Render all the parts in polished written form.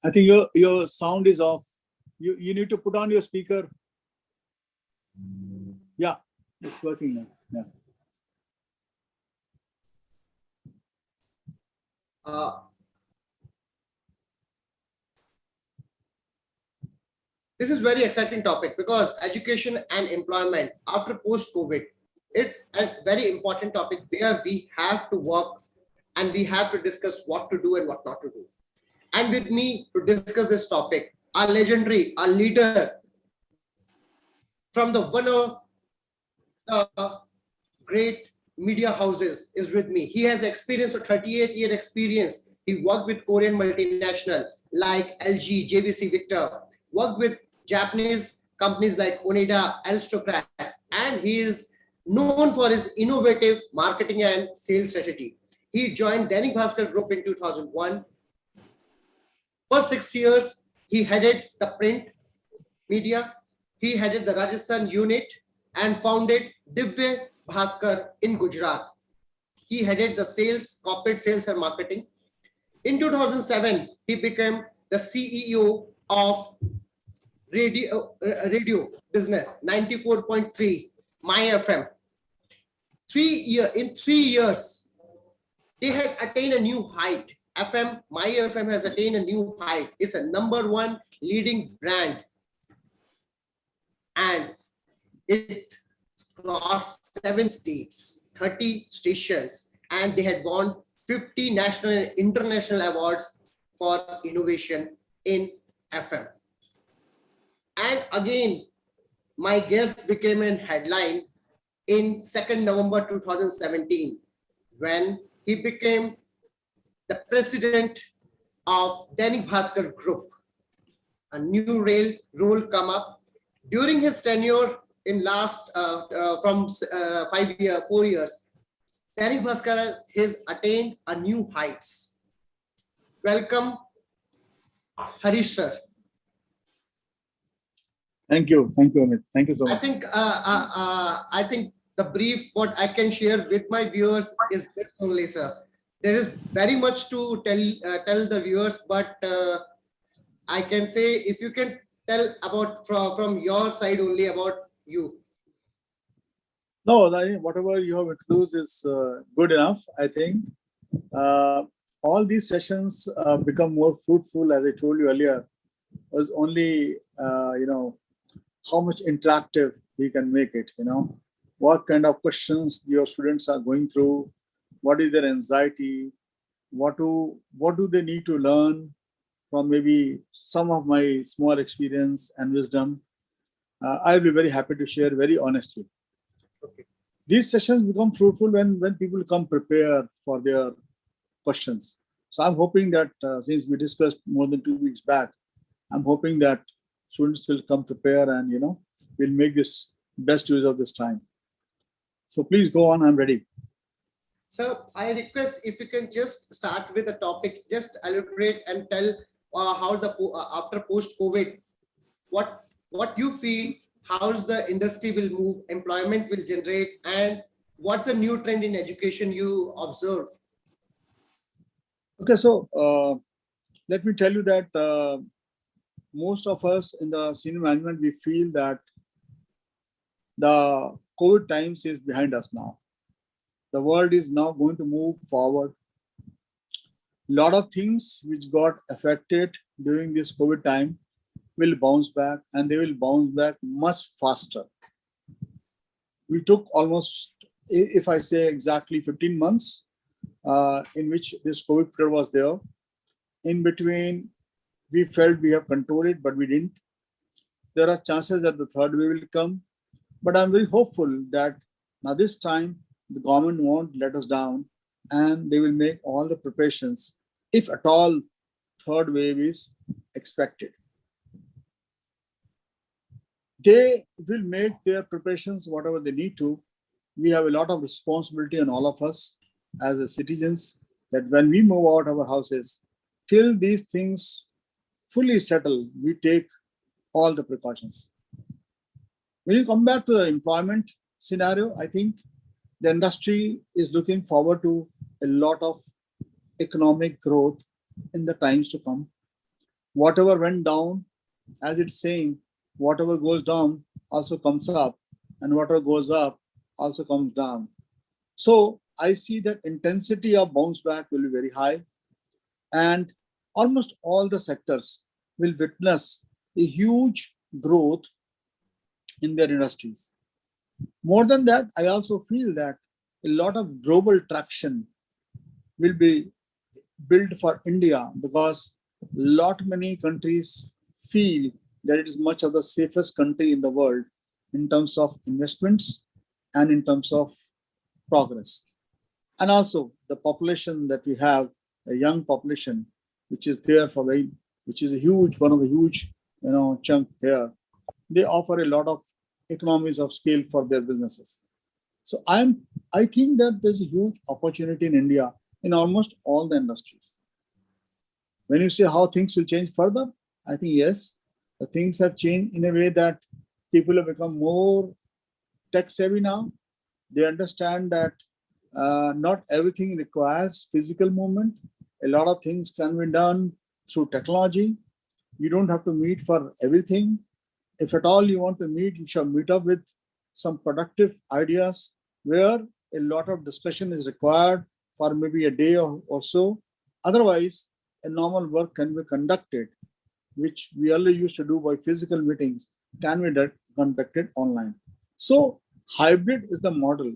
I think your sound is off. You need to put on your speaker. Yeah, it's working now. Yeah. This is very exciting topic because education and employment after post-COVID, it's a very important topic where we have to work and we have to discuss what to do and what not to do. And with me to discuss this topic, our legendary, our leader from the one of the great media houses is with me. He has experience of 38-year experience. He worked with Korean multinational like LG, JVC Victor, worked with Japanese companies like Onida, Aristocrat, and he is known for his innovative marketing and sales strategy. He joined Dainik Bhaskar Group in 2001. For 6 years, he headed the print media. He headed the Rajasthan unit and founded Divya Bhaskar in Gujarat. He headed the sales, corporate sales and marketing. In 2007, he became the CEO of radio business 94.3 My FM. In 3 years, they had attained a new height. My FM has attained a new height. It's a #1 leading brand, and it crossed 7 states, 30 stations, and they had won 50 national and international awards for innovation in FM. And again, my guest became a headline in 2nd November 2017 when he became the president of Dainik Bhaskar Group. A new role come up. During his tenure in last from 4 years, Dainik Bhaskar has attained a new heights. Welcome, Harish sir. Thank you, Amit. Thank you so much. I think the brief what I can share with my viewers is this only, sir. There is very much to tell the viewers, but I can say if you can tell about from your side only about you. No, whatever you have introduced is good enough. I think all these sessions become more fruitful, as I told you earlier, was only how much interactive we can make it. What kind of questions your students are going through, what is their anxiety, what do they need to learn from maybe some of my small experience and wisdom. I'll be very happy to share very honestly. Okay. These sessions become fruitful when people come prepared for their questions. So I'm hoping that since we discussed more than 2 weeks back, I'm hoping that students will come prepared and we'll make this best use of this time. So please go on. I'm ready. So I request if you can just start with the topic, just elaborate and tell how the after post-COVID, what you feel, how's the industry will move, employment will generate, and what's the new trend in education you observe? Okay, so let me tell you that most of us in the senior management, we feel that the COVID times is behind us now. The world is now going to move forward. A lot of things which got affected during this COVID time will bounce back, and they will bounce back much faster. We took almost, if I say exactly 15 months in which this COVID period was there. In between, we felt we have controlled it, but we didn't. There are chances that the third wave will come, but I'm very hopeful that now this time the government won't let us down and they will make all the preparations if at all third wave is expected. They will make their preparations whatever they need to. We have a lot of responsibility on all of us as citizens that when we move out of our houses, till these things fully settle, we take all the precautions. When you come back to the employment scenario, I think the industry is looking forward to a lot of economic growth in the times to come. Whatever went down, as it's saying, whatever goes down also comes up, and whatever goes up also comes down. So I see that intensity of bounce back will be very high, and almost all the sectors will witness a huge growth in their industries. More than that, I also feel that a lot of global traction will be built for India because lot many countries feel that it is much of the safest country in the world in terms of investments and in terms of progress. And also the population that we have, a young population, which is there for very, which is a huge, one of the huge, chunk here. They offer a lot of economies of scale for their businesses. So I think that there's a huge opportunity in India in almost all the industries. When you say how things will change further, I think yes, the things have changed in a way that people have become more tech savvy now. They understand that not everything requires physical movement. A lot of things can be done through technology. You don't have to meet for everything. If at all you want to meet, you shall meet up with some productive ideas where a lot of discussion is required for maybe a day or so. Otherwise, a normal work can be conducted, which we earlier used to do by physical meetings, can be conducted online. So hybrid is the model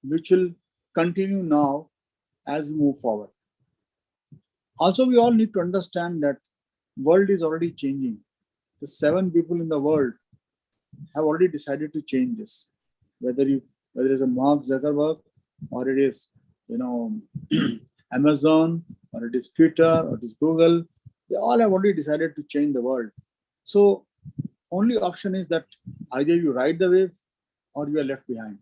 which will continue now as we move forward. Also, we all need to understand that world is already changing. The 7 people in the world have already decided to change this. Whether it's a Mark Zuckerberg or it is you know Amazon or it is Twitter or it is Google, they all have already decided to change the world. So only option is that either you ride the wave or you are left behind.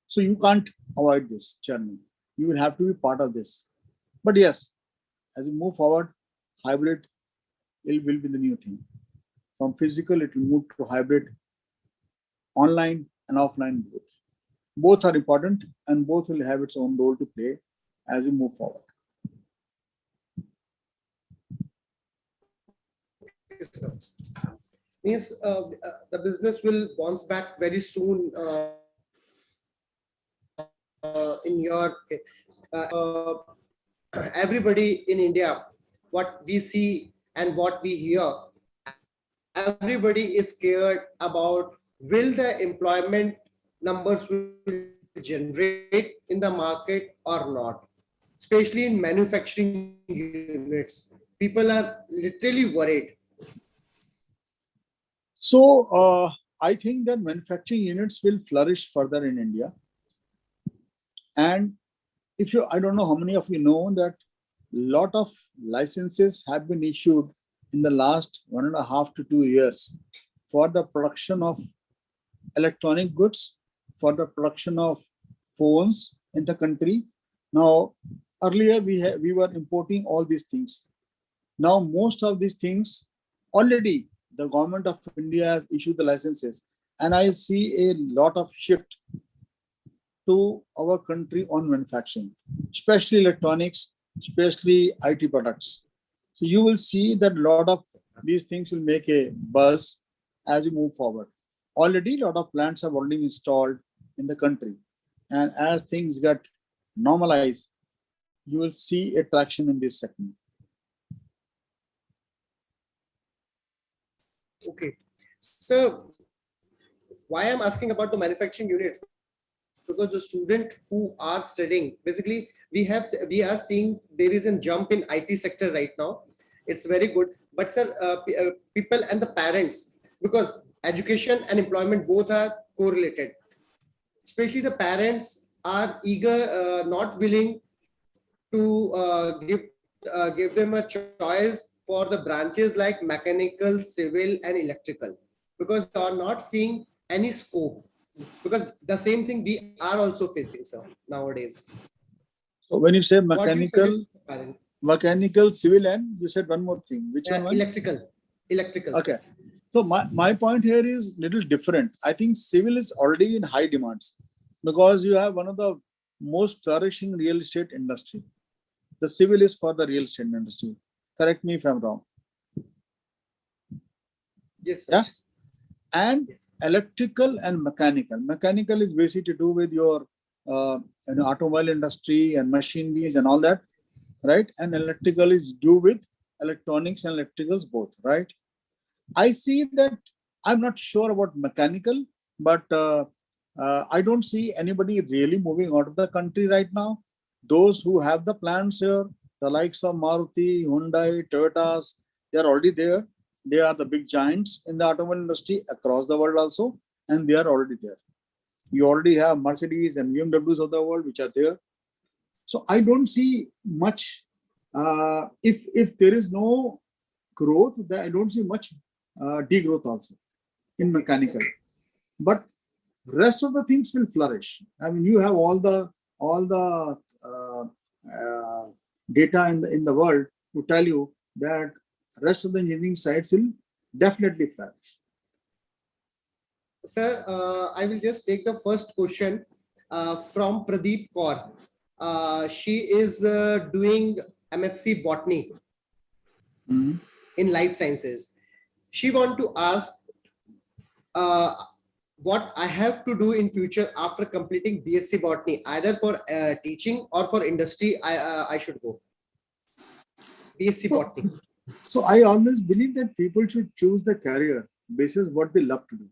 So you can't avoid this journey. You will have to be part of this. But yes, as we move forward, hybrid will be the new thing. From physical, it will move to hybrid, online and offline both. Both are important and both will have its own role to play as we move forward. Means the business will bounce back very soon in your everybody in India, what we see and what we hear, everybody is scared about will the employment numbers will generate in the market or not, especially in manufacturing units. People are literally worried. So I think that manufacturing units will flourish further in India. And if you, I don't know how many of you know that lot of licenses have been issued in the last 1.5 to 2 years for the production of electronic goods, for the production of phones in the country. Now, earlier we were importing all these things. Now, most of these things already the government of India has issued the licenses, and I see a lot of shift to our country on manufacturing, especially electronics, especially IT products. So you will see that a lot of these things will make a buzz as we move forward. Already, a lot of plants have already installed in the country, and as things get normalized, you will see a traction in this segment. Okay. So why I'm asking about the manufacturing units, because the student who are studying, basically we are seeing there is a jump in IT sector right now. It's very good, but sir, people and the parents, because education and employment both are correlated, especially the parents are eager, not willing to give them a choice for the branches like mechanical, civil, and electrical, because they are not seeing any scope. Because the same thing we are also facing, sir, nowadays. So when you say What do you suggest to the parent? mechanical, civil, and you said one more thing. Which one? Electrical. Okay. So my point here is little different. I think civil is already in high demands because you have one of the most flourishing real estate industry. The civil is for the real estate industry. Correct me if I'm wrong. Yes, sir. Yeah. And Yes. electrical and mechanical. Mechanical is basically to do with your automobile industry and machineries and all that, right? And electrical is do with electronics and electricals both, right? I see that. I'm not sure about mechanical, but I don't see anybody really moving out of the country right now. Those who have the plants here, the likes of Maruti, Hyundai, Toyotas, they are already there. They are the big giants in the automobile industry across the world also, and they are already there. You already have Mercedes and BMWs of the world which are there. So I don't see much. If there is no growth, then I don't see much degrowth also in mechanical. But rest of the things will flourish. I mean, you have all the data in the world to tell you that rest of the engineering sites will definitely flourish. Sir, I will just take the first question from Pradeep Kaur. She is doing MSc Botany Mhm. in Life Sciences. She want to ask uh, what I have to do in future after completing BSc Botany, either for teaching or for industry. I should go BSc So, Botany. so I always believe that people should choose the career basis what they love to do.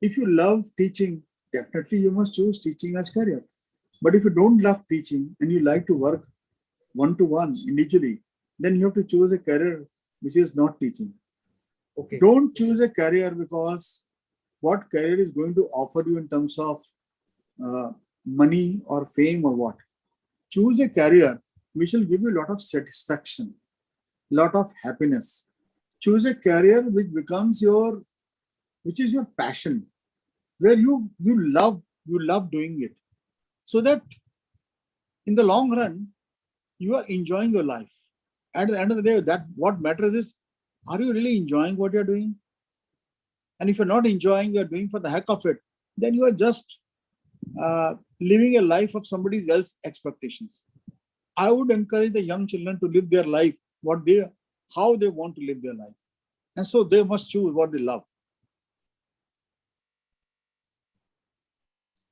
If you love teaching, definitely you must choose teaching as career. But if you don't love teaching and you like to work one-to-one individually, then you have to choose a career which is not teaching. Okay. Don't choose a career because what career is going to offer you in terms of money or fame or what. Choose a career which will give you a lot of satisfaction, lot of happiness. Choose a career which becomes your, which is your passion, where you love doing it, so that in the long run you are enjoying your life. At the end of the day, that what matters is, are you really enjoying what you're doing? And if you're not enjoying, you're doing for the heck of it, then you are just living a life of somebody else's expectations. I would encourage the young children to live their life how they want to live their life, and so they must choose what they love.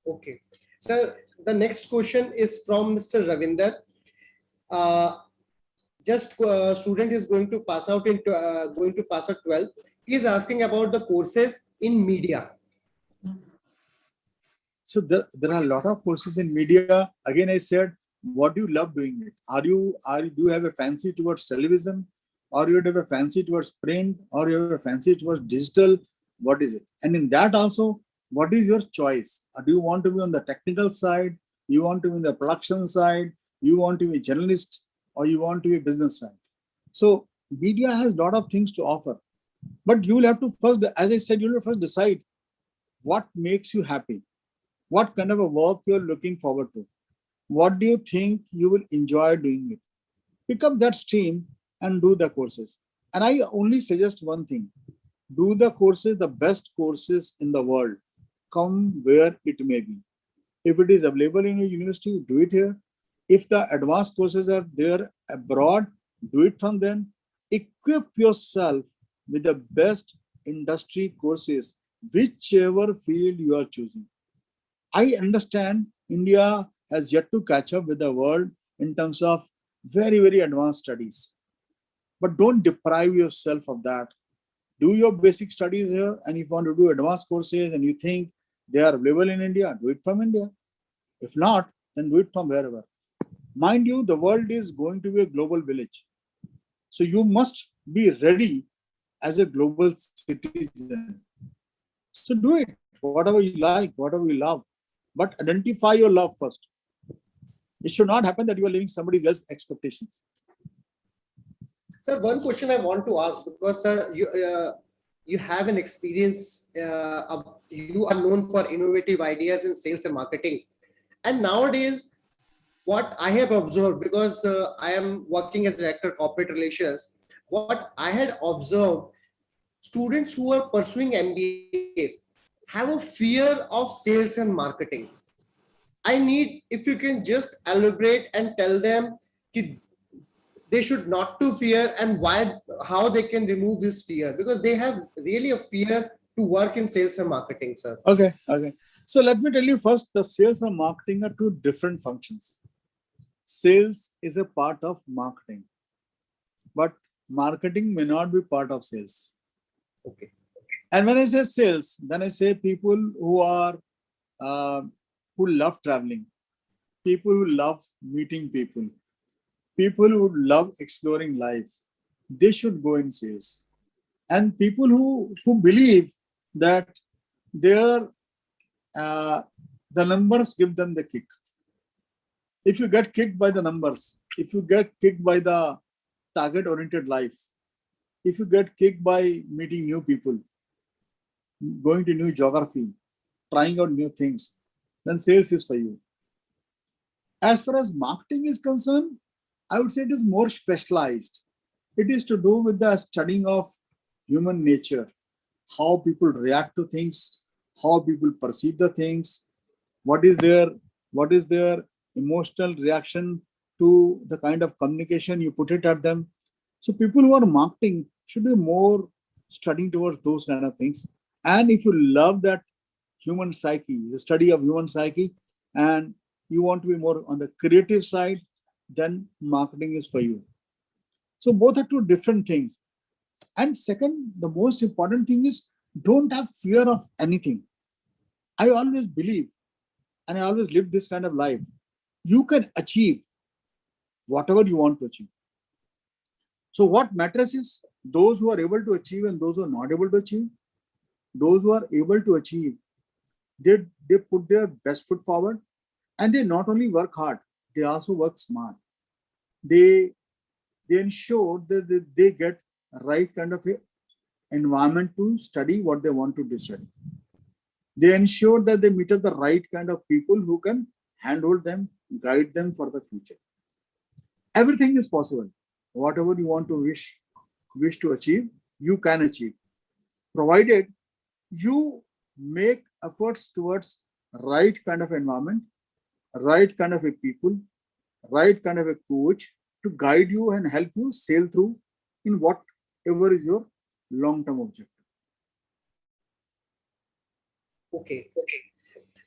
Okay. So the next question is from Mr. Ravinder. Uh, just student is going to pass out into going to pass out 12th. He is asking about the courses in media. So there are a lot of courses in media. Again, I said, what do you love doing it? Do you have a fancy towards television, or you have a fancy towards print, or you have a fancy towards digital? What is it? And in that also, what is your choice? Do you want to be on the technical side? You want to be in the production side? You want to be a journalist, or you want to be a business side? So media has a lot of things to offer, but you will have to first, as I said, you will first decide what makes you happy, what kind of a work you're looking forward to, what do you think you will enjoy doing it. Pick up that stream and do the courses. And I only suggest one thing: do the courses, the best courses in the world, come where it may be. If it is available in a university, do it here. If the advanced courses are there abroad, do it from them. Equip yourself with the best industry courses, whichever field you are choosing. I understand India has yet to catch up with the world in terms of very, very advanced studies. But don't deprive yourself of that. Do your basic studies here, and if you want to do advanced courses and you think they are available in India, do it from India. If not, then do it from wherever. Mind you, the world is going to be a global village. So you must be ready as a global citizen. So do it, whatever you like, whatever you love, but identify your love first. It should not happen that you are living somebody else's expectations. Sir, one question I want to ask, because sir, you have an experience. You are known for innovative ideas in sales and marketing. And nowadays, what I have observed, because I am working as director of corporate relations, what I had observed, students who are pursuing MBA have a fear of sales and marketing. I need, if you can just elaborate and tell them, ki they should not to fear, and why, how they can remove this fear, because they have really a fear to work in sales and marketing, sir. Okay, okay. So let me tell you first, the sales and marketing are two different functions. Sales is a part of marketing, but marketing may not be part of sales. Okay. And when I say sales, then I say people who are uh, who love traveling, people who love meeting people who love exploring life. They should go in sales. And people who believe that their uh, the numbers give them the kick. If you get kicked by the numbers, if you get kicked by the target oriented life, if you get kicked by meeting new people, going to new geography, trying out new things, then sales is for you. As far as marketing is concerned, I would say it is more specialized. It is to do with the studying of human nature, how people react to things, how people perceive the things, what is their what is their emotional reaction to the kind of communication you put it at them. So people who are marketing should be more studying towards those kind of things. And if you love that human psyche, the study of human psyche, and you want to be more on the creative side, then marketing is for you. So both are two different things. And second, the most important thing is, don't have fear of anything. I always believe, and I always live this kind of life. You can achieve whatever you want to achieve. So what matters is those who are able to achieve and those who are not able to achieve. Those who are able to achieve, they put their best foot forward, and they not only work hard, they also work smart. They they ensure that they get right kind of a environment to study what they want to study. They ensure that they meet up the right kind of people who can handhold them, guide them for the future. Everything is possible. Whatever you want to wish to achieve, you can achieve, provided you make efforts towards right kind of environment, right kind of a people, right kind of a coach to guide you and help you sail through in whatever is your long-term objective. Okay.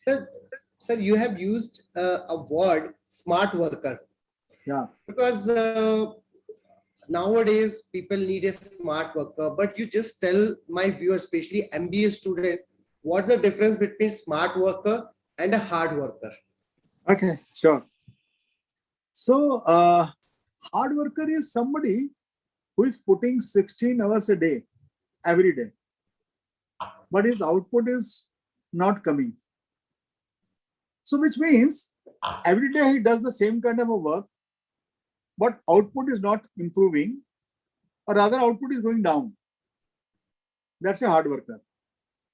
Sir, sir, you have used a word, smart worker, Yeah. because nowadays people need a smart worker. But you just tell my viewers, especially MBA students, what's the difference between smart worker and a hard worker? Okay, sure. So, hard worker is somebody who is putting 16 hours a day, every day, but his output is not coming. So, which means every day he does the same kind of a work, but output is not improving, or rather, output is going down. That's a hard worker.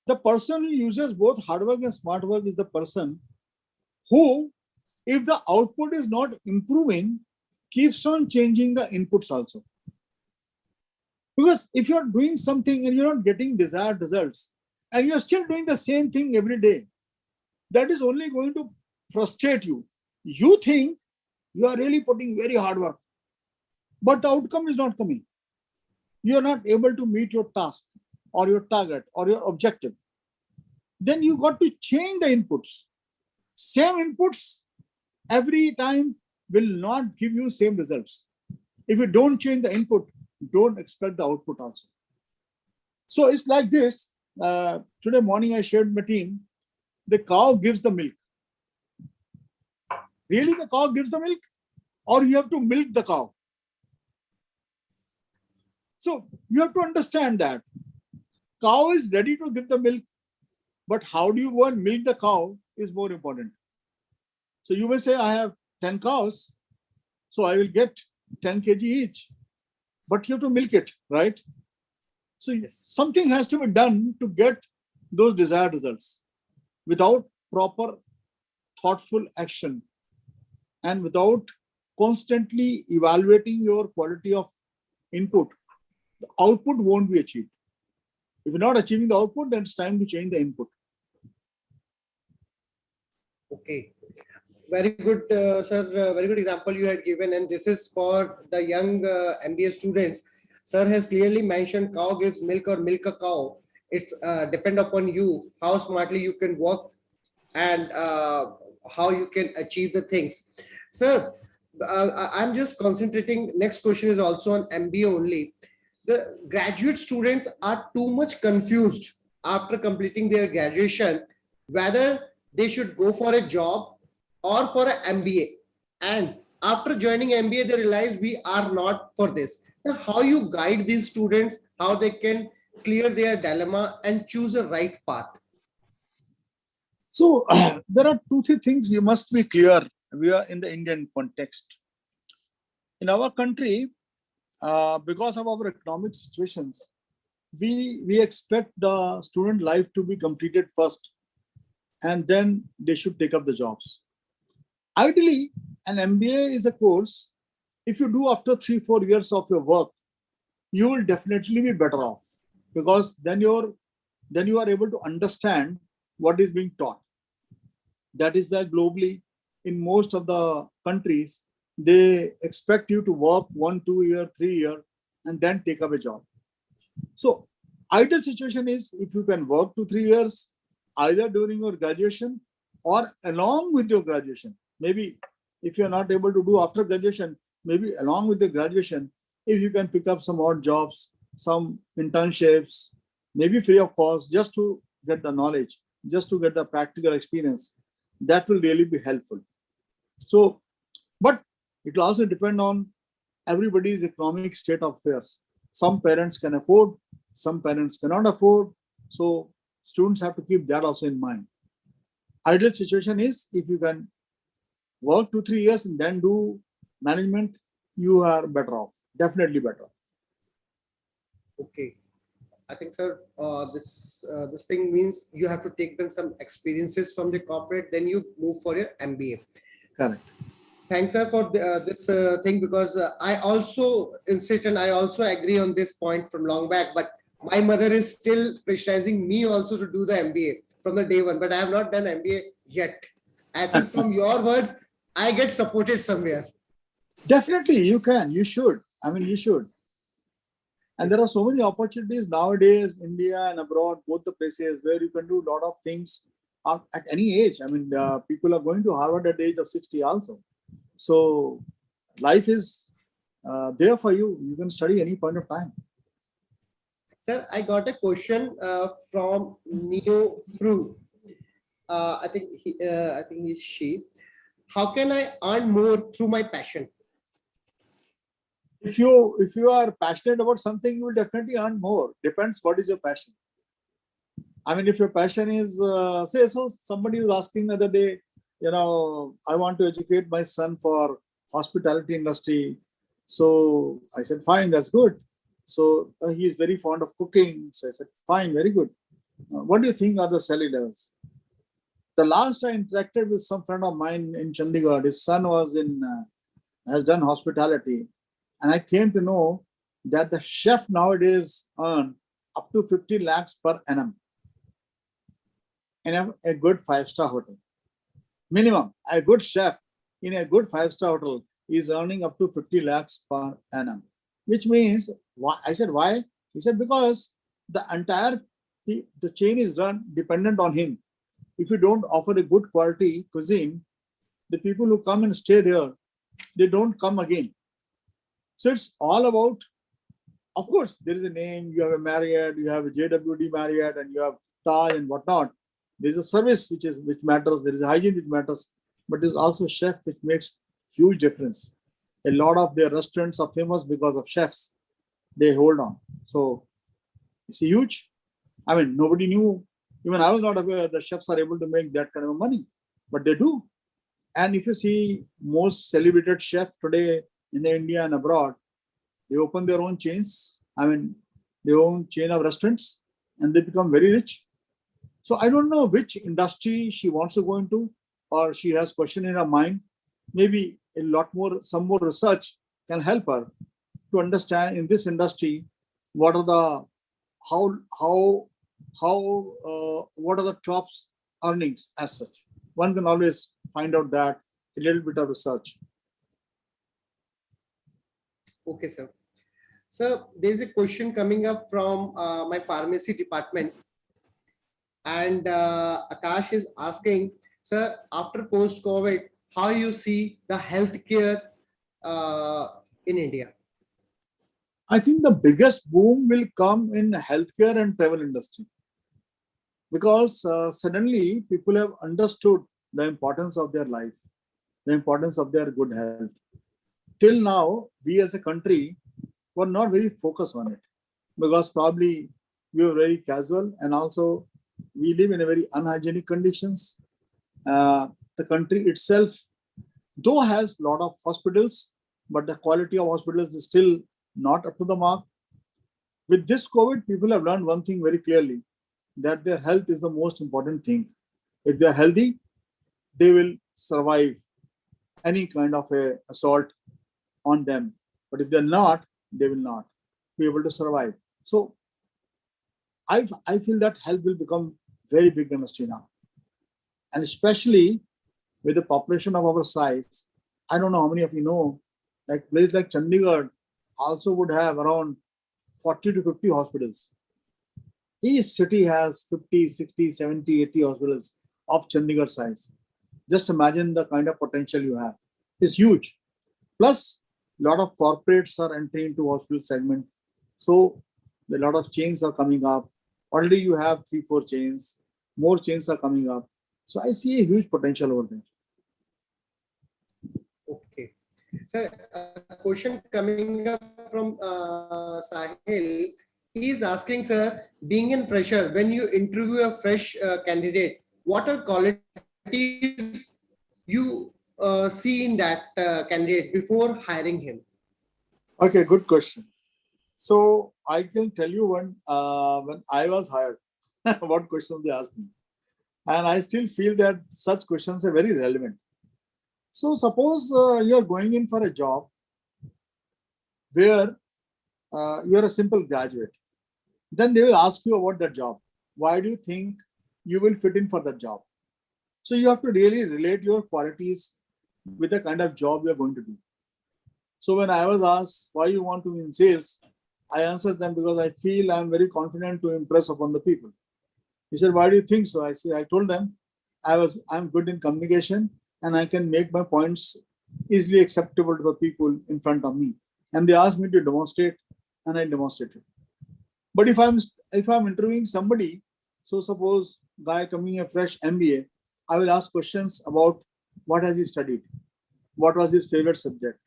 The person who uses both hard work and smart work is the person who, if the output is not improving, keeps on changing the inputs also. Because if you're doing something and you're not getting desired results, and you're still doing the same thing every day, that is only going to frustrate you. You think you are really putting very hard work, but the outcome is not coming. You are not able to meet your task or your target or your objective. Then you got to change the inputs. Same inputs every time will not give you same results. If you don't change the input, don't expect the output also. So it's like this. Today morning I shared with my team, the cow gives the milk. Really, the cow gives the milk? Or you have to milk the cow? So you have to understand that cow is ready to give the milk, but how do you go and milk the cow is more important. So you may say, I have 10 cows, so I will get 10 kg each, but you have to milk it, right? So something has to be done to get those desired results. Without proper thoughtful action and without constantly evaluating your quality of input, the output won't be achieved. If you're not achieving the output, then it's time to change the input. Okay. Very good, sir. Very good example you had given, and this is for the young MBA students. Sir has clearly mentioned cow gives milk or milk a cow. It's depend upon you how smartly you can work and how you can achieve the things. Sir, I'm just concentrating. Next question is also on MBA only. The graduate students are too much confused after completing their graduation whether they should go for a job or for an MBA. And after joining MBA, they realize we are not for this. Now, how you guide these students, how they can clear their dilemma and choose a right path? So there are two, three things we must be clear. We are in the Indian context. In our country, because of our economic situations, we expect the student life to be completed first, and then they should take up the jobs. Ideally, an MBA is a course. If you do after 3-4 years of your work, you will definitely be better off, because then you are able to understand what is being taught. That is why globally, in most of the countries, they expect you to work 1-2 year, 3 year, and then take up a job. So ideal situation is if you can work 2-3 years, either during your graduation or along with your graduation. Maybe if you are not able to do after graduation, maybe along with the graduation, if you can pick up some odd jobs, some internships, maybe free of cost, just to get the knowledge, just to get the practical experience, that will really be helpful. So, but it will also depend on everybody's economic state of affairs. Some parents can afford, some parents cannot afford. So students have to keep that also in mind. Ideal situation is if you can work 2-3 years and then do management, you are better off, definitely better. Okay. I think, sir, this thing means you have to take them some experiences from the corporate, then you move for your MBA. Correct. Thanks, sir, for this thing, because I also insist and I also agree on this point from long back. But my mother is still pressurizing me also to do the MBA from the day one. But I have not done MBA yet. I think from your words, I get supported somewhere. Definitely, you can, you should. I mean, you should. And there are so many opportunities nowadays, India and abroad, both the places where you can do a lot of things at any age. I mean, people are going to Harvard at the age of 60 also. So life is there for you. You can study any point of time. Sir, I got a question from Neo Fru. I think he's she. How can I earn more through my passion? If you are passionate about something, you will definitely earn more. Depends what is your passion. I mean, if your passion is say, so somebody was asking the other day, I want to educate my son for hospitality industry. So I said, fine, that's good. So he is very fond of cooking. So I said, fine, very good. What do you think are the salary levels? The last I interacted with some friend of mine in Chandigarh, his son was has done hospitality. And I came to know that the chef nowadays earn up to 50 lakhs per annum in a good 5-star hotel. Minimum, a good chef in a good 5-star hotel is earning up to 50 lakhs per annum. Which means, why? I said, why? He said, because the entire the chain is run dependent on him. If you don't offer a good quality cuisine, the people who come and stay there, they don't come again. So it's all about, of course, there is a name, you have a Marriott, you have a JWD Marriott, and you have Taj and whatnot. There is a service which matters, there is a hygiene which matters, but there's also chef which makes huge difference. A lot of their restaurants are famous because of chefs. They hold on. So it's huge. I mean, nobody knew. Even I was not aware the chefs are able to make that kind of money, but they do. And if you see most celebrated chefs today in the India and abroad, they open their own chains. I mean, their own chain of restaurants, and they become very rich. So I don't know which industry she wants to go into, or she has question in her mind. Maybe some more research can help her to understand in this industry what are the what are the top earnings as such. One can always find out that a little bit of research. Okay, sir. So there is a question coming up from my pharmacy department, and Akash is asking, sir, after post-COVID, how you see the healthcare uh, in India? I think the biggest boom will come in healthcare and travel industry because suddenly people have understood the importance of their life, the importance of their good health. Till now, we as a country were not very focused on it because probably we were very casual and also we live in a very unhygienic conditions. The country itself, though has a lot of hospitals, but the quality of hospitals is still not up to the mark. With this COVID, people have learned one thing very clearly, that their health is the most important thing. If they are healthy, they will survive any kind of a assault on them. But if they're not, they will not be able to survive. So I feel that health will become very big industry now. And especially with the population of our size, I don't know how many of you know, like place like Chandigarh also would have around 40 to 50 hospitals. Each city has 50, 60, 70, 80 hospitals of Chandigarh size. Just imagine the kind of potential you have. It's huge. Plus, a lot of corporates are entering into hospital segment. So, a lot of chains are coming up. Already you have 3, 4 chains. More chains are coming up. So, I see a huge potential over there. Okay. Sir, a question coming up from Sahil. He is asking, sir, being in fresher, when you interview a fresh candidate, what are qualities you see in that candidate before hiring him? Okay, good question. So, I can tell you when I was hired, what questions they asked me. And I still feel that such questions are very relevant. So, suppose you are going in for a job where you are a simple graduate. Then they will ask you about that job. Why do you think you will fit in for that job? So you have to really relate your qualities with the kind of job you are going to do. So when I was asked why you want to be in sales, I answered them because I feel I'm very confident to impress upon the people. He said, "Why do you think so?" I told them I'm good in communication and I can make my points easily acceptable to the people in front of me. And they asked me to demonstrate, and I demonstrated. But if I'm interviewing somebody, so suppose guy coming a fresh MBA, I will ask questions about what has he studied, what was his favorite subject,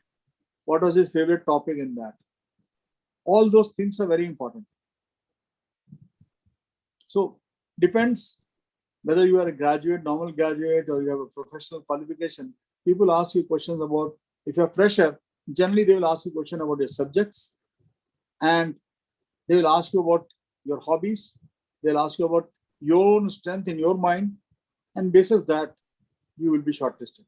what was his favorite topic in that. All those things are very important. So depends whether you are a graduate, normal graduate, or you have a professional qualification. People ask you questions about, if you're a fresher, generally they will ask you questions about your subjects, and they will ask you about your hobbies. They'll ask you about your own strength in your mind, and basis that you will be shortlisted.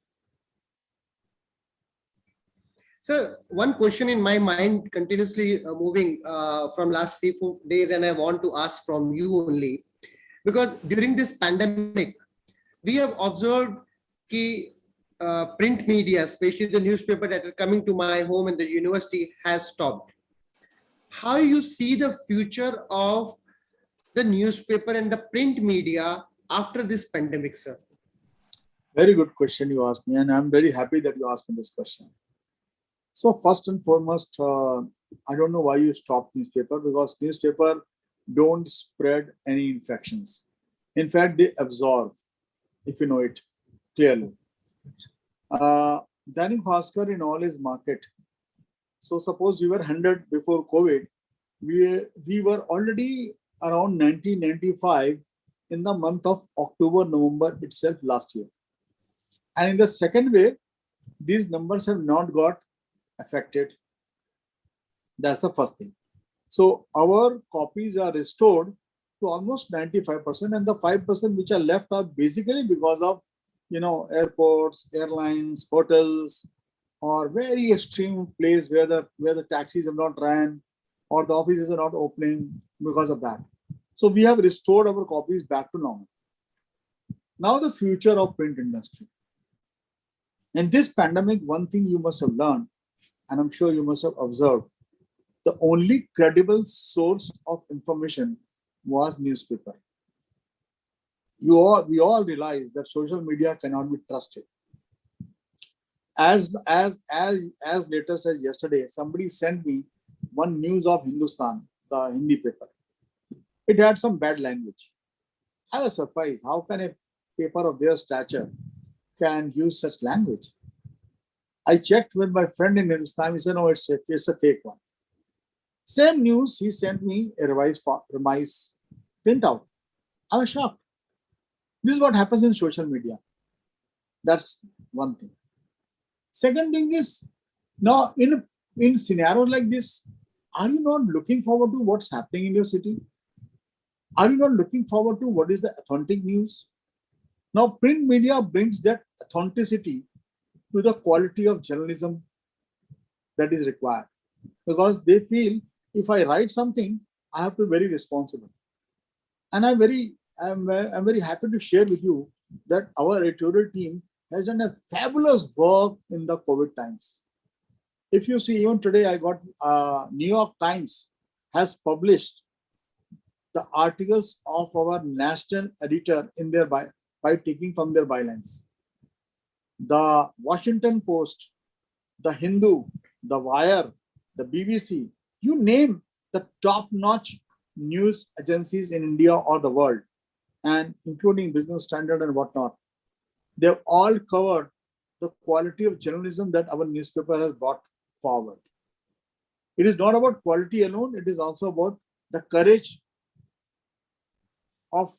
So one question in my mind continuously moving from last 3, 4 days, and I want to ask from you only, because during this pandemic, we have observed that print media, especially the newspaper that are coming to my home and the university, has stopped. How you see the future of the newspaper and the print media after this pandemic, sir? Very good question you asked me, and I'm very happy that you asked me this question. So first and foremost, I don't know why you stopped newspaper, because newspaper don't spread any infections. In fact, they absorb, if you know it clearly. Dainik Bhaskar in all his market. So suppose we were 100 before COVID, we were already around 1995 in the month of October, November itself last year. And in the second wave, these numbers have not got affected. That's the first thing. So our copies are restored to almost 95%, and the 5% which are left are basically because of, airports, airlines, hotels, or very extreme place where the taxis have not ran or the offices are not opening because of that. So we have restored our copies back to normal. Now the future of print industry. In this pandemic, one thing you must have learned, and I'm sure you must have observed, the only credible source of information was newspaper. We all realize that social media cannot be trusted. As latest as yesterday, somebody sent me one news of Hindustan, the Hindi paper. It had some bad language. I was surprised. How can a paper of their stature can use such language? I checked with my friend in Hindustan. He said, no, it's a fake one. Same news, he sent me a revised printout. I was shocked. This is what happens in social media. That's one thing. Second thing is, now in scenarios like this, are you not looking forward to what's happening in your city? Are you not looking forward to what is the authentic news? Now, print media brings that authenticity to the quality of journalism that is required, because they feel if I write something, I have to be very responsible. And I'm very happy to share with you that our editorial team has done a fabulous work in the COVID times. If you see, even today, I got New York Times has published the articles of our national editor in their by taking from their bylines. The Washington Post, the Hindu, the Wire, the BBC, you name the top-notch news agencies in India or the world, and including Business Standard and whatnot, they've all covered the quality of journalism that our newspaper has brought forward. It is not about quality alone, it is also about the courage of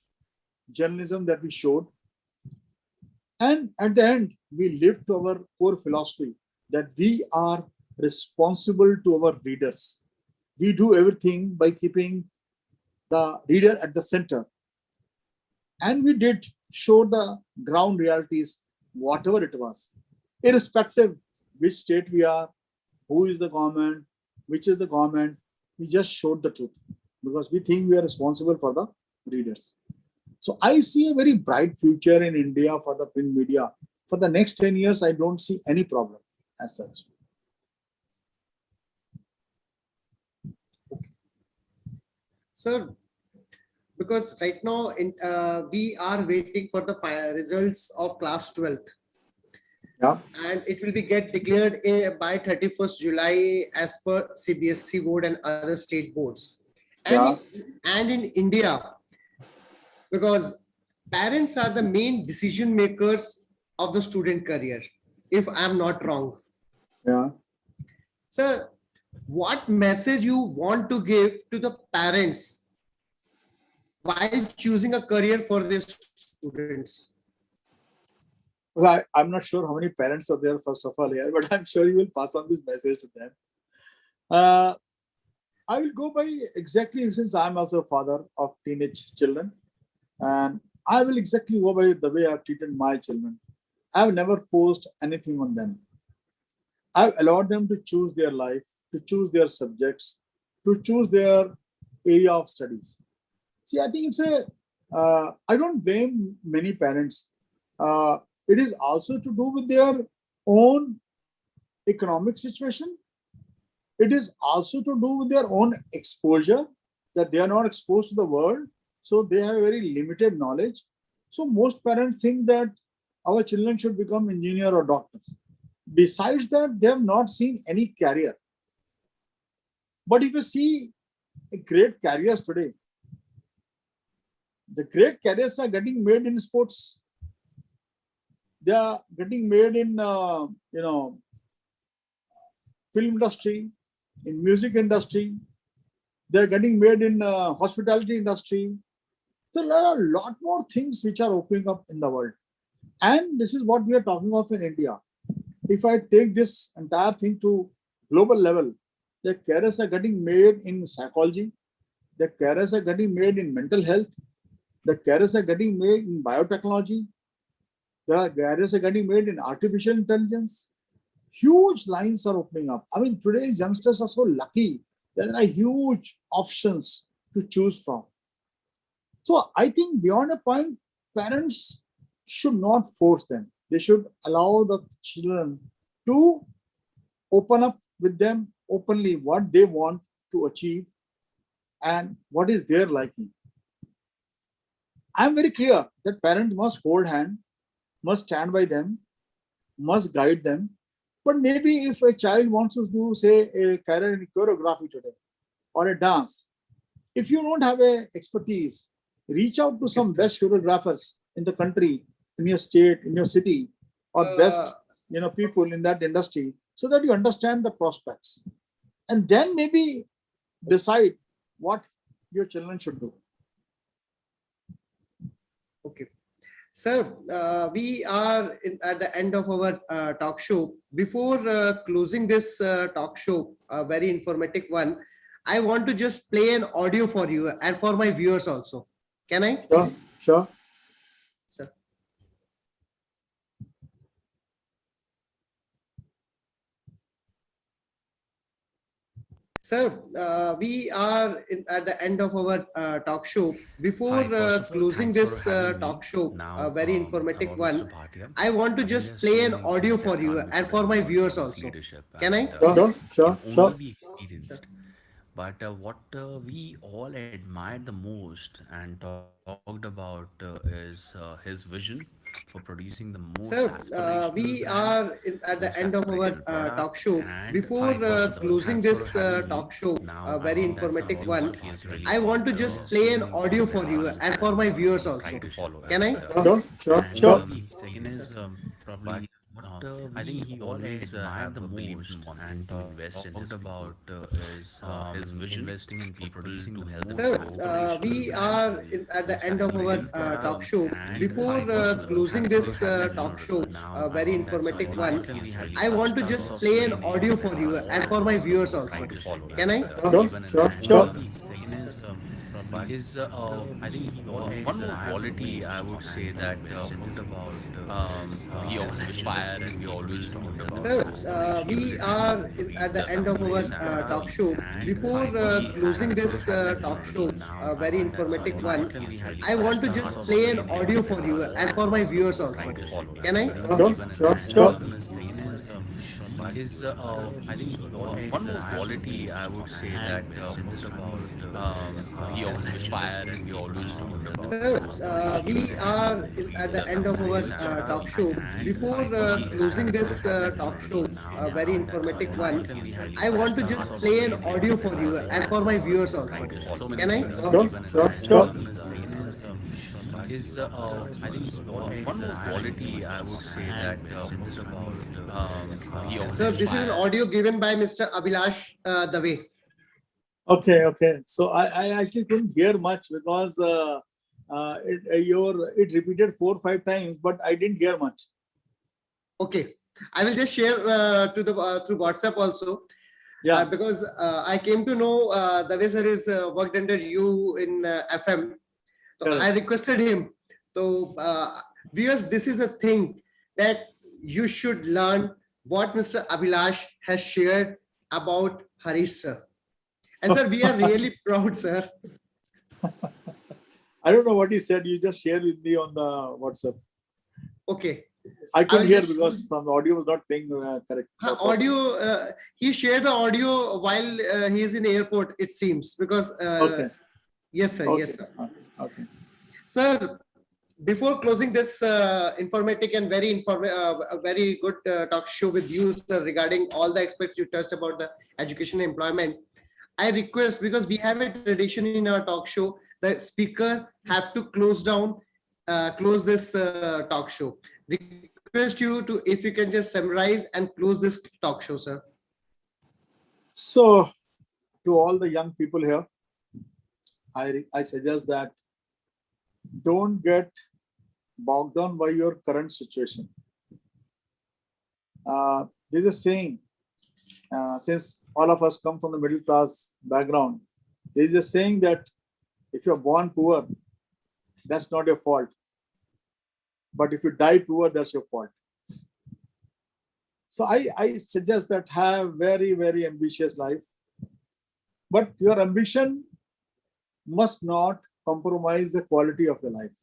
journalism that we showed. And at the end, we live to our core philosophy that we are responsible to our readers. We do everything by keeping the reader at the center. And we did show the ground realities, whatever it was, irrespective which state we are, who is the government, which is the government, we just showed the truth because we think we are responsible for the readers. So I see a very bright future in India for the print media. For the next 10 years, I don't see any problem as such. Sir, because right now we are waiting for the results of class 12th. Yeah. And it will be get declared by 31st July as per CBSE board and other state boards. Yeah. And in India, because parents are the main decision makers of the student career, if I'm not wrong. Yeah. Sir, what message you want to give to the parents while choosing a career for their students? Well, I'm not sure how many parents are there, first of all, here, but I'm sure you will pass on this message to them. I will go by exactly, since I'm also a father of teenage children, and I will exactly go by the way I've treated my children. I've never forced anything on them. I've allowed them to choose their life, to choose their subjects, to choose their area of studies. See, I think I don't blame many parents. It is also to do with their own economic situation. It is also to do with their own exposure, that they are not exposed to the world. So they have very limited knowledge. So most parents think that our children should become engineer or doctors. Besides that, they have not seen any career. But if you see great careers today, the great careers are getting made in sports. They are getting made in, film industry, in music industry. They are getting made in hospitality industry. So there are a lot more things which are opening up in the world. And this is what we are talking of in India. If I take this entire thing to global level, the careers are getting made in psychology. The careers are getting made in mental health. The careers are getting made in biotechnology. The careers are getting made in artificial intelligence. Huge lines are opening up. I mean, today's youngsters are so lucky. There are huge options to choose from. So I think beyond a point, parents should not force them. They should allow the children to open up with them openly what they want to achieve and what is their liking. I am very clear that parents must hold hand, must stand by them, must guide them. But maybe if a child wants to do, say, a career in choreography today or a dance, if you don't have a expertise, reach out to some best choreographers in the country, in your state, in your city, or best people in that industry, so that you understand the prospects, and then maybe decide what your children should do. Okay. Sir, we are at the end of our talk show. Before closing this talk show, a very informative one, I want to just play an audio for you and for my viewers also. Can I? Sure, sure. Sir. Sir, we are at the end of our talk show. Before closing this talk show, a very informative one, I want to just play an audio for you and for my viewers also. Can I? Sure, sure. Sir. But what we all admired the most and talked about is his vision for producing the most Sir, aspirational we brand, are at the most end of our aspirational product, talk show. and Before thanks closing for this having me. talk show, Now a I very think that's informative something one, what he has really I want got to just so play an many audio important for you us and for my viewers try also. to follow Can as I? Sure, sure, and sure. second is probably I think he always have the most and talked about is his vision investing in people to help them Sir, grow aspirational we brand, are at the most end of our aspirational talk product, show. and Before closing thanks for this having me. talk show, Now a I very think that's informative something one, what he has really I want to touched just us so play an many audio for important you us and for my viewers try also. to follow Can as I? Sure, even sure, and sure. second is probably his I think he always one more quality I would say that we all aspire and we always talked about Sir, is we are at the end of our amazing talk product, show. and Before closing closing this this talk show, now a very I think that's informative something one, what he has really I want to touched just us so play an many audio for important you us and for my viewers try also. to follow Can as I? Sure, sure, sure. second is his I think he always one more quality I would say that we all aspire and we always talked about Sir, is we are at the the end of our amazing talk product, show. and Before closing thanks for this having me. talk show, Now a very I think that's informative something one, what he has really I want to touched just us so play an many audio for important you us and for my viewers try also. to follow Can I? as Sure, sure, and sure. second is his I think he always one more quality I would say that we all Sir, this is an aspire. audio given by Mr. Abhilash Dave. Okay, okay. So I actually couldn't hear much because it repeated 4 or 5 times, but I didn't hear much. Okay, I will just share to the through WhatsApp also. Yeah, Because I came to know Dave sir is worked under you in FM. So I correct. requested him. So viewers, this is a thing that you should learn what Mr. Abhilash has shared about Harish sir. And sir, we are really proud, sir. I don't know what he said. You just share with me on the WhatsApp. Okay. I I couldn't will hear just because from the audio was not playing correct. audio. He shared the audio while he is in airport. It seems because Okay, yes, sir. okay, Yes, sir. okay. Sir, before closing this informative and a very good talk show with you, sir, regarding all the aspects you touched about the education and employment, I request, because we have a tradition in our talk show, the speaker have to close this talk show. Request you to, if you can just summarize and close this talk show, sir. So, to all the young people here, I suggest that don't get bogged down by your current situation. There's a saying, since all of us come from the middle class background, there's a saying that if you're born poor, that's not your fault. But if you die poor, that's your fault. So I suggest that have very, very ambitious life. But your ambition must not compromise the quality of your life.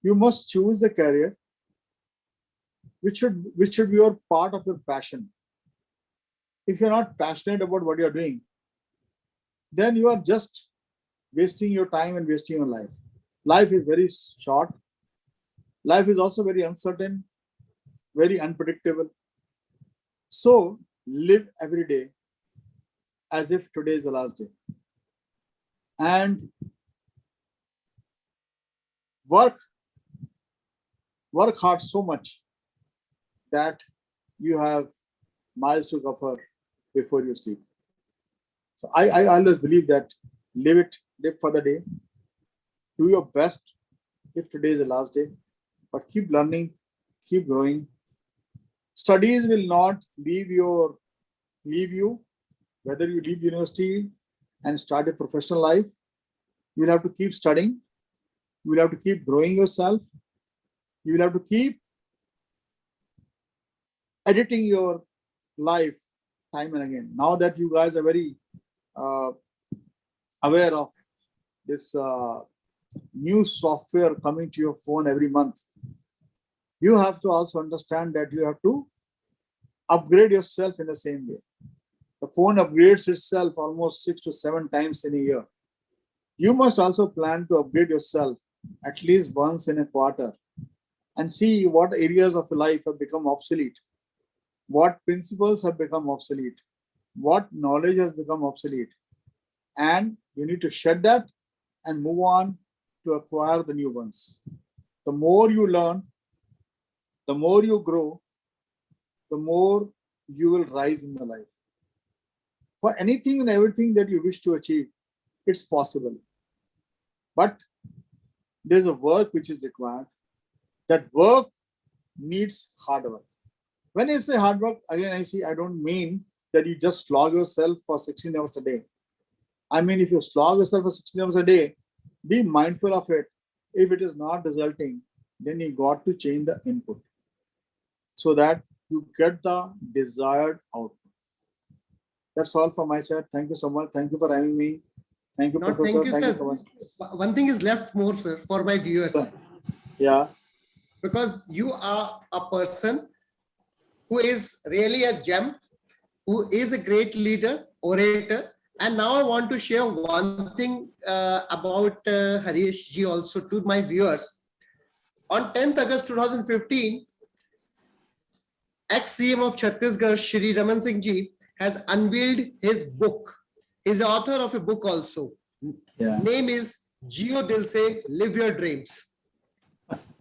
You must choose the career which should be your part of your passion. If you're not passionate about what you're doing, then you are just wasting your time and wasting your life. Life is very short. Life is also very uncertain, very unpredictable. So live every day as if today is the last day. And work hard so much that you have miles to cover before you sleep. So I always believe that live for the day. Do your best if today is the last day, but keep learning, keep growing. Studies will not leave you, whether you leave university and start a professional life. You will have to keep studying. You will have to keep growing yourself. You will have to keep editing your life time and again. Now that you guys are very aware of this new software coming to your phone every month, you have to also understand that you have to upgrade yourself in the same way. The phone upgrades itself almost 6 to 7 times in a year. You must also plan to upgrade yourself at least once in a quarter and see what areas of your life have become obsolete, what principles have become obsolete, what knowledge has become obsolete. And you need to shed that and move on to acquire the new ones. The more you learn, the more you grow, the more you will rise in the life. For anything and everything that you wish to achieve, it's possible. But there's a work which is required. That work needs hard work. When I say hard work, again, I don't mean that you just slog yourself for 16 hours a day. I mean, if you slog yourself for 16 hours a day, be mindful of it. If it is not resulting, then you got to change the input so that you get the desired output. That's all from my side. Thank you so much. Thank you for having me. Thank you, No, Professor. thank you, so much. One thing is left more, sir, for my viewers. Yeah. Because you are a person who is really a gem, who is a great leader, orator. And now I want to share one thing about Harish ji also to my viewers. On 10th August 2015, ex-CM of Chhattisgarh, Shri Raman Singh ji, has unveiled his book. He's the author of a book also. Yeah. Name is Jio Dil Se, Live Your Dreams.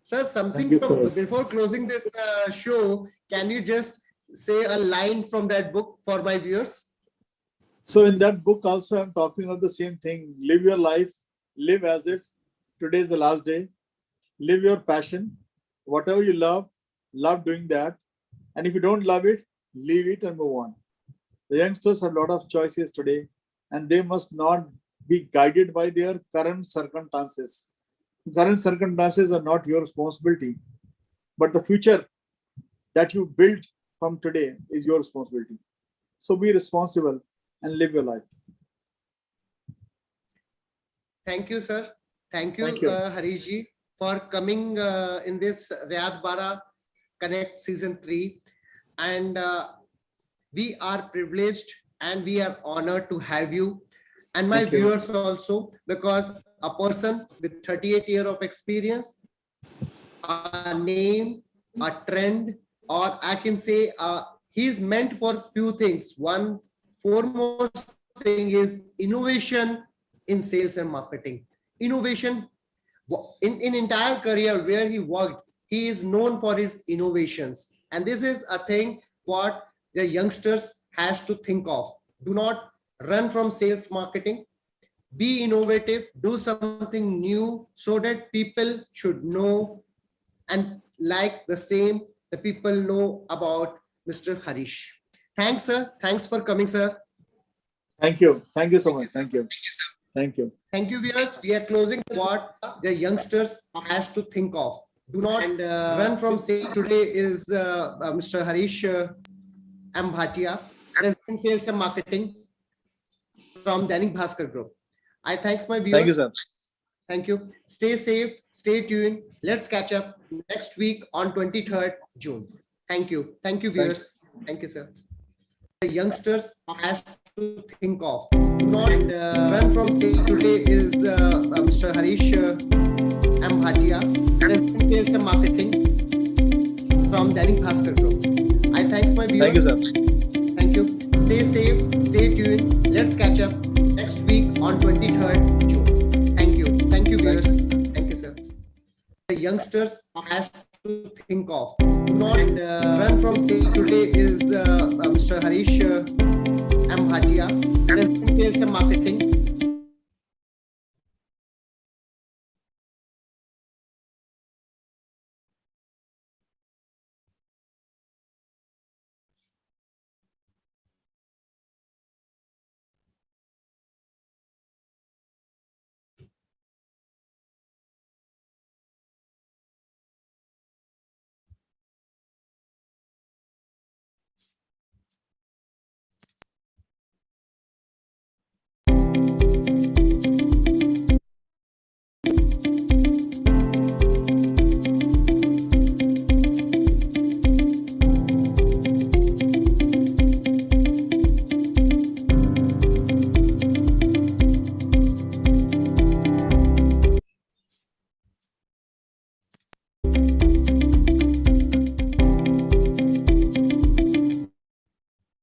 Sir, something before closing this show, can you just say a line from that book for my viewers? So in that book also, I'm talking of the same thing. Live your life, live as if today is the last day. Live your passion. Whatever you love doing that. And if you don't love it, leave it and move on. The youngsters have a lot of choices today, and they must not be guided by their current circumstances. Current circumstances are not your responsibility, but the future that you build from today is your responsibility. So be responsible and live your life. Thank you, sir. Thank you. Harish ji, for coming in this Riyadh Bara Connect Season 3. And we are privileged and we are honored to have you and my viewers also, because a person with 38 years of experience, a name, a trend, or I can say he's meant for few things. One foremost thing is innovation in sales and marketing. Innovation in entire career where he worked, he is known for his innovations. And this is a thing what the youngsters has to think of. Do not run from sales marketing. Be innovative, do something new so that people should know and like the same the people know about Mr. Harish. Thanks, sir. Thanks for coming, sir. Thank you. Thank you so much. Thank you. Thank you. Thank you, viewers. We are closing what the youngsters has to think of. Do not run from sales. Today is Mr. Harish M. Bhatia, President Sales and Marketing from Dainik Bhaskar Group. I thanks my viewers. Thank you, sir. Thank you. Stay safe. Stay tuned. Let's catch up next week on 23rd June. Thank you. Thank you, viewers. Thank you, sir. The youngsters has to think of. Do not run from sales. Today is Mr. Harish. I'm Bhatia, President Sales and Marketing from Dainik Bhaskar Group. I thanks my viewers. Thank you, sir. Thank you. Stay safe. Stay tuned. Let's catch up next week on 23rd June. Thank you. Thank you, viewers. Thank you, sir. The youngsters has to think of. Do not run from sales. Today is Mr. Harish. I'm Bhatia, President Sales and Marketing